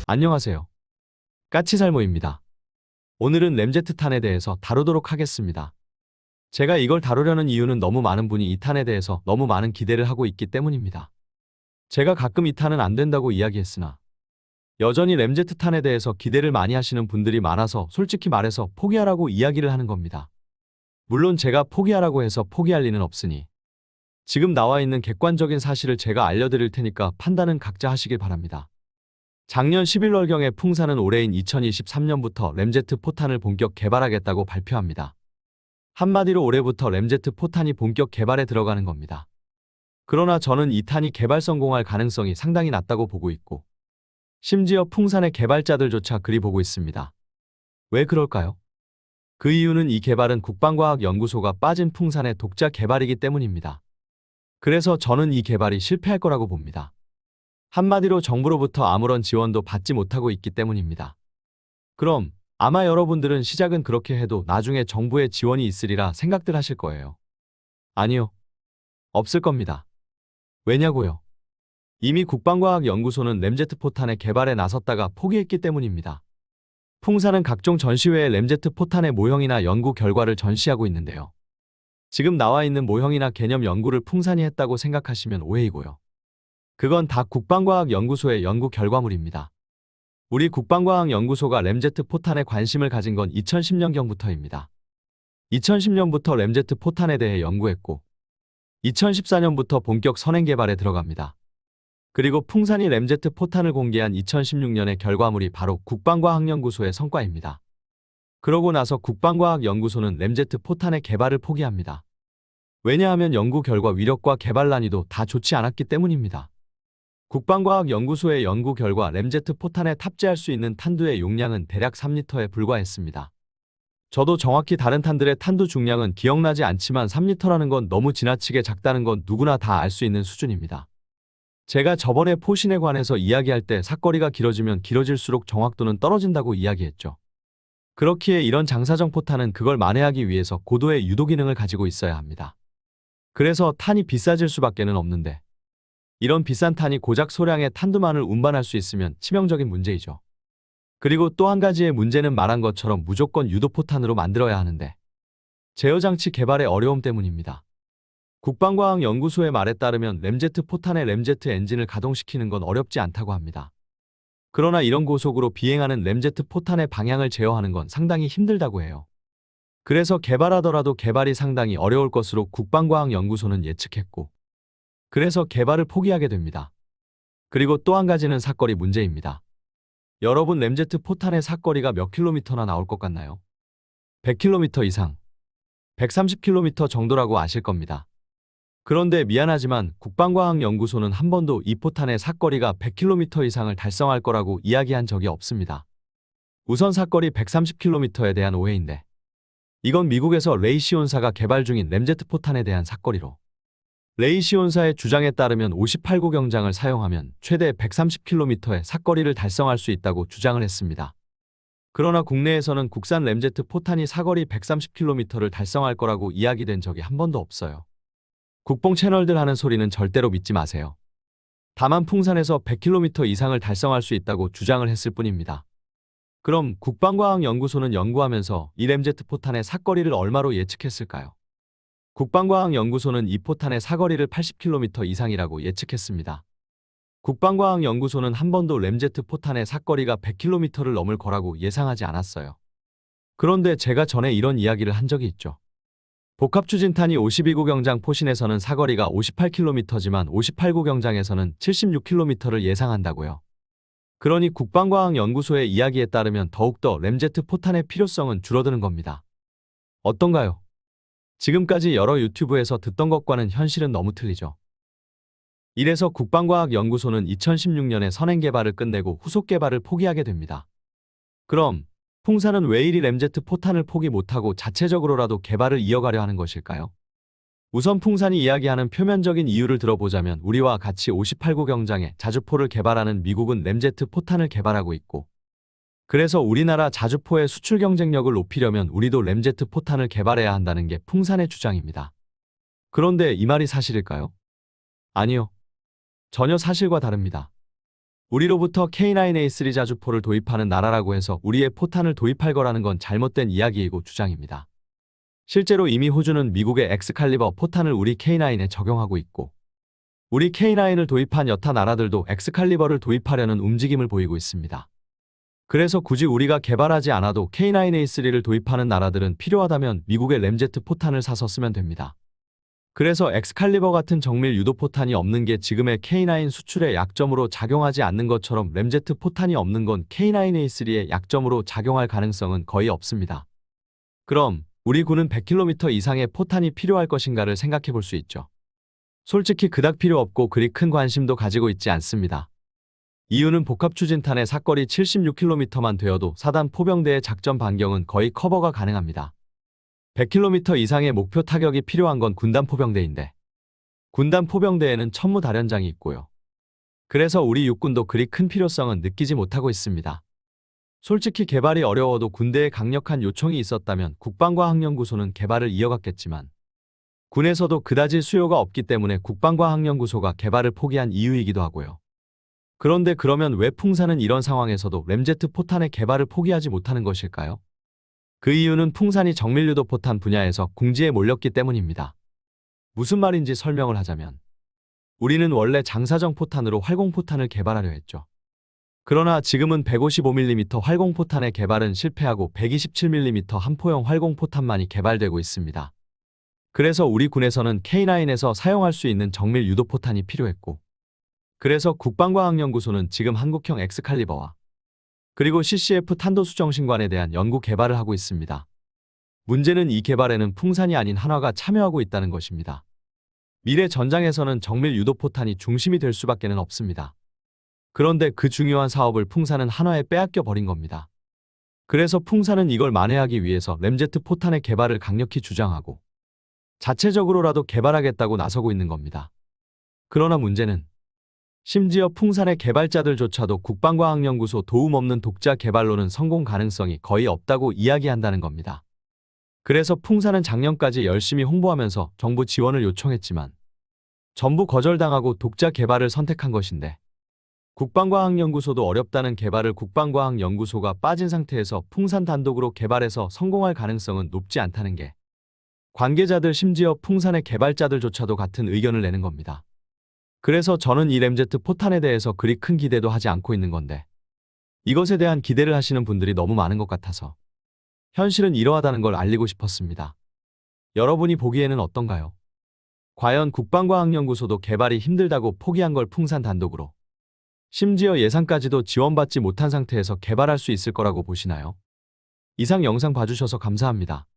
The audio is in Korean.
안녕하세요. 까치살모입니다. 오늘은 램제트탄에 대해서 다루도록 하겠습니다. 제가 이걸 다루려는 이유는 너무 많은 분이 이 탄에 대해서 너무 많은 기대를 하고 있기 때문입니다. 제가 가끔 이 탄은 안 된다고 이야기했으나 여전히 램제트탄에 대해서 기대를 많이 하시는 분들이 많아서 솔직히 말해서 포기하라고 이야기를 하는 겁니다. 물론 제가 포기하라고 해서 포기할 리는 없으니 지금 나와 있는 객관적인 사실을 제가 알려드릴 테니까 판단은 각자 하시길 바랍니다. 작년 11월경에 풍사는 올해인 2023년부터 램제트 포탄을 본격 개발하겠다고 발표합니다. 한마디로 올해부터 램제트 포탄이 본격 개발에 들어가는 겁니다. 그러나 저는 이 탄이 개발 성공할 가능성이 상당히 낮다고 보고 있고 심지어 풍산의 개발자들조차 그리 보고 있습니다. 왜 그럴까요? 그 이유는 이 개발은 국방과학연구소가 빠진 풍산의 독자 개발이기 때문입니다. 그래서 저는 이 개발이 실패할 거라고 봅니다. 한마디로 정부로부터 아무런 지원도 받지 못하고 있기 때문입니다. 그럼 아마 여러분들은 시작은 그렇게 해도 나중에 정부의 지원이 있으리라 생각들 하실 거예요. 아니요. 없을 겁니다. 왜냐고요? 이미 국방과학연구소는 램제트 포탄의 개발에 나섰다가 포기했기 때문입니다. 풍사는 각종 전시회에 램제트 포탄의 모형이나 연구 결과를 전시하고 있는데요. 지금 나와 있는 모형이나 개념 연구를 풍산이 했다고 생각하시면 오해이고요. 그건 다 국방과학연구소의 연구 결과물입니다. 우리 국방과학연구소가 램제트 포탄에 관심을 가진 건 2010년경부터입니다. 2010년부터 램제트 포탄에 대해 연구했고 2014년부터 본격 선행 개발에 들어갑니다. 그리고 풍산이 램제트 포탄을 공개한 2016년의 결과물이 바로 국방과학연구소의 성과입니다. 그러고 나서 국방과학연구소는 램제트 포탄의 개발을 포기합니다. 왜냐하면 연구 결과 위력과 개발 난이도 다 좋지 않았기 때문입니다. 국방과학연구소의 연구 결과 램제트 포탄에 탑재할 수 있는 탄두의 용량은 대략 3리터에 불과했습니다. 저도 정확히 다른 탄들의 탄두 중량은 기억나지 않지만 3리터라는 건 너무 지나치게 작다는 건 누구나 다 알 수 있는 수준입니다. 제가 저번에 포신에 관해서 이야기할 때 사거리가 길어지면 길어질수록 정확도는 떨어진다고 이야기했죠. 그렇기에 이런 장사정 포탄은 그걸 만회하기 위해서 고도의 유도 기능을 가지고 있어야 합니다. 그래서 탄이 비싸질 수밖에는 없는데 이런 비싼 탄이 고작 소량의 탄두만을 운반할 수 있으면 치명적인 문제이죠. 그리고 또 한 가지의 문제는 말한 것처럼 무조건 유도포탄으로 만들어야 하는데 제어장치 개발의 어려움 때문입니다. 국방과학연구소의 말에 따르면 램제트 포탄의 램제트 엔진을 가동시키는 건 어렵지 않다고 합니다. 그러나 이런 고속으로 비행하는 램제트 포탄의 방향을 제어하는 건 상당히 힘들다고 해요. 그래서 개발하더라도 개발이 상당히 어려울 것으로 국방과학연구소는 예측했고 그래서 개발을 포기하게 됩니다. 그리고 또 한 가지는 사거리 문제입니다. 여러분 램제트 포탄의 사거리가 몇 킬로미터나 나올 것 같나요? 100km 이상, 130km 정도라고 아실 겁니다. 그런데 미안하지만 국방과학연구소는 한 번도 이 포탄의 사거리가 100km 이상을 달성할 거라고 이야기한 적이 없습니다. 우선 사거리 130km에 대한 오해인데 이건 미국에서 레이시온사가 개발 중인 램제트 포탄에 대한 사거리로 레이시온사의 주장에 따르면 58구 경장을 사용하면 최대 130km의 사거리를 달성할 수 있다고 주장을 했습니다. 그러나 국내에서는 국산 램제트 포탄이 사거리 130km를 달성할 거라고 이야기된 적이 한 번도 없어요. 국뽕 채널들 하는 소리는 절대로 믿지 마세요. 다만 풍산에서 100km 이상을 달성할 수 있다고 주장을 했을 뿐입니다. 그럼 국방과학연구소는 연구하면서 이 램제트 포탄의 사거리를 얼마로 예측했을까요? 국방과학연구소는 이 포탄의 사거리를 80km 이상이라고 예측했습니다. 국방과학연구소는 한 번도 램제트 포탄의 사거리가 100km를 넘을 거라고 예상하지 않았어요. 그런데 제가 전에 이런 이야기를 한 적이 있죠. 복합추진탄이 52구 경장 포신에서는 사거리가 58km지만 58구 경장에서는 76km를 예상한다고요. 그러니 국방과학연구소의 이야기에 따르면 더욱더 램제트 포탄의 필요성은 줄어드는 겁니다. 어떤가요? 지금까지 여러 유튜브에서 듣던 것과는 현실은 너무 틀리죠. 이래서 국방과학연구소는 2016년에 선행 개발을 끝내고 후속 개발을 포기하게 됩니다. 그럼 풍사는 왜 이리 램제트 포탄을 포기 못하고 자체적으로라도 개발을 이어가려 하는 것일까요? 우선 풍산이 이야기하는 표면적인 이유를 들어보자면 우리와 같이 58구 경장에 자주포를 개발하는 미국은 램제트 포탄을 개발하고 있고 그래서 우리나라 자주포의 수출 경쟁력을 높이려면 우리도 램제트 포탄을 개발해야 한다는 게 풍산의 주장입니다. 그런데 이 말이 사실일까요? 아니요. 전혀 사실과 다릅니다. 우리로부터 K9A3 자주포를 도입하는 나라라고 해서 우리의 포탄을 도입할 거라는 건 잘못된 이야기이고 주장입니다. 실제로 이미 호주는 미국의 엑스칼리버 포탄을 우리 K9에 적용하고 있고, 우리 K9을 도입한 여타 나라들도 엑스칼리버를 도입하려는 움직임을 보이고 있습니다. 그래서 굳이 우리가 개발하지 않아도 K9A3를 도입하는 나라들은 필요하다면 미국의 램제트 포탄을 사서 쓰면 됩니다. 그래서 엑스칼리버 같은 정밀 유도 포탄이 없는 게 지금의 K9 수출의 약점으로 작용하지 않는 것처럼 램제트 포탄이 없는 건 K9A3의 약점으로 작용할 가능성은 거의 없습니다. 그럼 우리 군은 100km 이상의 포탄이 필요할 것인가를 생각해 볼 수 있죠. 솔직히 그닥 필요 없고 그리 큰 관심도 가지고 있지 않습니다. 이유는 복합추진탄의 사거리 76km만 되어도 사단 포병대의 작전 반경은 거의 커버가 가능합니다. 100km 이상의 목표 타격이 필요한 건 군단 포병대인데, 군단 포병대에는 천무다련장이 있고요. 그래서 우리 육군도 그리 큰 필요성은 느끼지 못하고 있습니다. 솔직히 개발이 어려워도 군대에 강력한 요청이 있었다면 국방과학연구소는 개발을 이어갔겠지만, 군에서도 그다지 수요가 없기 때문에 국방과학연구소가 개발을 포기한 이유이기도 하고요. 그런데 그러면 왜 풍산은 이런 상황에서도 램제트 포탄의 개발을 포기하지 못하는 것일까요? 그 이유는 풍산이 정밀유도 포탄 분야에서 궁지에 몰렸기 때문입니다. 무슨 말인지 설명을 하자면, 우리는 원래 장사정 포탄으로 활공포탄을 개발하려 했죠. 그러나 지금은 155mm 활공포탄의 개발은 실패하고 127mm 함포형 활공포탄만이 개발되고 있습니다. 그래서 우리 군에서는 K9에서 사용할 수 있는 정밀 유도포탄이 필요했고, 그래서 국방과학연구소는 지금 한국형 엑스칼리버와 그리고 CCF 탄도수정신관에 대한 연구 개발을 하고 있습니다. 문제는 이 개발에는 풍산이 아닌 한화가 참여하고 있다는 것입니다. 미래 전장에서는 정밀 유도포탄이 중심이 될 수밖에는 없습니다. 그런데 그 중요한 사업을 풍산은 한화에 빼앗겨 버린 겁니다. 그래서 풍산은 이걸 만회하기 위해서 램제트 포탄의 개발을 강력히 주장하고 자체적으로라도 개발하겠다고 나서고 있는 겁니다. 그러나 문제는 심지어 풍산의 개발자들조차도 국방과학연구소 도움 없는 독자 개발로는 성공 가능성이 거의 없다고 이야기한다는 겁니다. 그래서 풍산은 작년까지 열심히 홍보하면서 정부 지원을 요청했지만 전부 거절당하고 독자 개발을 선택한 것인데, 국방과학연구소도 어렵다는 개발을 국방과학연구소가 빠진 상태에서 풍산 단독으로 개발해서 성공할 가능성은 높지 않다는 게 관계자들 심지어 풍산의 개발자들조차도 같은 의견을 내는 겁니다. 그래서 저는 이 램제트 포탄에 대해서 그리 큰 기대도 하지 않고 있는 건데, 이것에 대한 기대를 하시는 분들이 너무 많은 것 같아서 현실은 이러하다는 걸 알리고 싶었습니다. 여러분이 보기에는 어떤가요? 과연 국방과학연구소도 개발이 힘들다고 포기한 걸 풍산 단독으로, 심지어 예산까지도 지원받지 못한 상태에서 개발할 수 있을 거라고 보시나요? 이상 영상 봐주셔서 감사합니다.